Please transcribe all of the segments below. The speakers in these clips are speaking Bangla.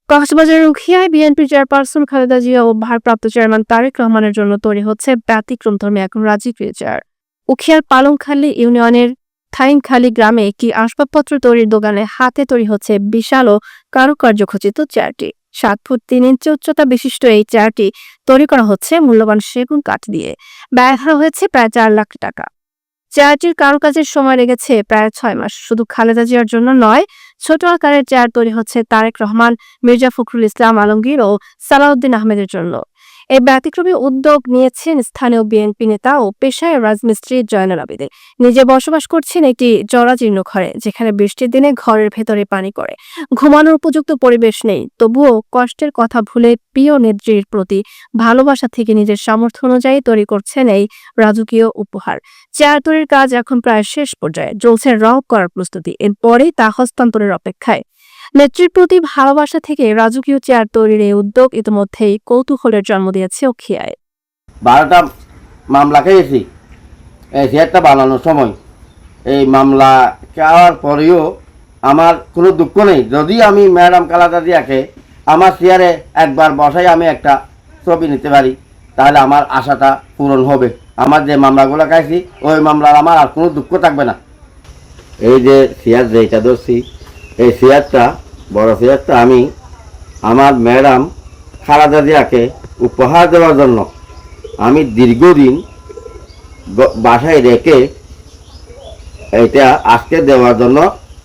কক্সবাজারের উখিয়ায় বিএনপি চেয়ারপারসন খালেদা জিয়া ও ভারপ্রাপ্ত চেয়ারম্যান তারেক রহমানের জন্য তৈরি হচ্ছে ব্যতিক্রমধর্মী এক রাজকীয় চেয়ার। উখিয়ার পালংখালী ইউনিয়নের থাইংখালী গ্রামে একটি আসবাবপত্র তৈরির দোকানে হাতে তৈরি হচ্ছে বিশাল ও কারুকার্যখচিত চেয়ারটি। 7 ফুট 3 ইঞ্চি উচ্চতা বিশিষ্ট এই চেয়ারটি তৈরি করা হচ্ছে মূল্যবান সেগুন কাঠ দিয়ে। ব্যয় ধরা হয়েছে প্রায় 4 লাখ টাকা। চেয়ারটির কারুকাজের সময় লেগেছে প্রায় 6 মাস। শুধু খালেদা জিয়ার জন্য নয়, ছোট আকারের চেয়ার তৈরি হচ্ছে তারেক রহমান, মির্জা ফখরুল ইসলাম আলমগীর ও সালাউদ্দিন আহমেদের জন্য। এই ব্যতিক্রমী উদ্যোগ নিয়েছেন স্থানীয় বিএনপি নেতা ও পেশায় রাজমিস্ত্রি জয়নুল আবেদিন। নিজে বসবাস করছেন একটি জরাজীর্ণ ঘরে, যেখানে বৃষ্টির দিনে ঘরের ভেতরে পানি পড়ে, ঘুমানোর উপযুক্ত পরিবেশ নেই। তবুও কষ্টের কথা ভুলে প্রিয় নেত্রীর প্রতি ভালোবাসা থেকে নিজের সামর্থ্য অনুযায়ী তৈরি করছেন এই রাজকীয় উপহার। চেয়ার তৈরির কাজ এখন প্রায় শেষ পর্যায়ে, চলছে রং করার প্রস্তুতি। এরপরেই তা হস্তান্তরের অপেক্ষায়। নেত্রীর প্রতি ভালোবাসা থেকে রাজকীয় চেয়ার তৈরির এই উদ্যোগ ইতিমধ্যেই কৌতূহলের জন্ম দিয়েছে উখিয়ায়। 12টা মামলা খেয়েছি এই চেয়ারটা বানানোর সময়। এই মামলা খাওয়ার পরেও আমার কোনো দুঃখ নেই। যদি আমি ম্যাডাম খালেদা জিয়াকে আমার চেয়ারে একবার বসাই আমি একটা ছবি নিতে পারি, তাহলে আমার আশাটা পূরণ হবে। আমার যে মামলাগুলো খাইছি ওই মামলার আমার আর কোনো দুঃখ থাকবে না। এই যে চেয়ার যেটা ধরছি, এই চেয়ারটা বড় চেয়ারটা আমি আমার ম্যাডাম খালেদা জিয়াকে উপহার দেওয়ার জন্য আমি দীর্ঘদিন বাসায় রেখে এটা আজকে দেওয়ার জন্য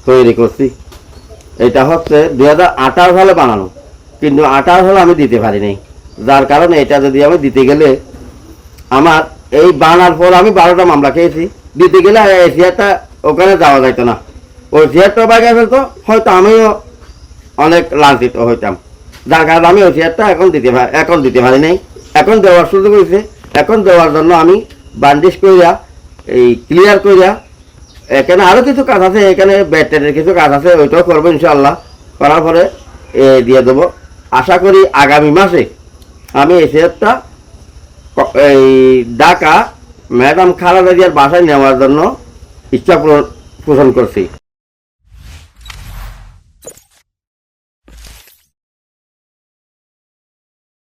তৈরি করছি। এটা হচ্ছে 2018 সালে বানানো, কিন্তু 18 সালে আমি দিতে পারি নাই। যার কারণে এটা যদি আমি দিতে গেলে আমার এই বানার পর আমি 12টা মামলা খেয়েছি, দিতে গেলে এই চেয়ারটা ওখানে যাওয়া যাইত না। ওই চেয়ারটা বাইরে ফেলতো, হয়তো আমিও অনেক লাঞ্ছিত হইতাম। যার কারণে আমি ওই চেয়ারটা এখন দিতে পারি নাই। এখন দেওয়ার সুযোগ হয়েছে। এখন দেওয়ার জন্য আমি বান্ডিশ করিয়া এই ক্লিয়ার করিয়া এখানে আরও কিছু কাজ আছে, এখানে ব্যাটারির কিছু কাজ আছে, ওইটাও করবো ইনশাআল্লাহ। করার পরে দিয়ে দেবো। আশা করি আগামী মাসে আমি এই চেয়ারটা এই ঢাকা ম্যাডাম খালেদা জিয়ার বাসায় নেওয়ার জন্য ইচ্ছা পোষণ করছি।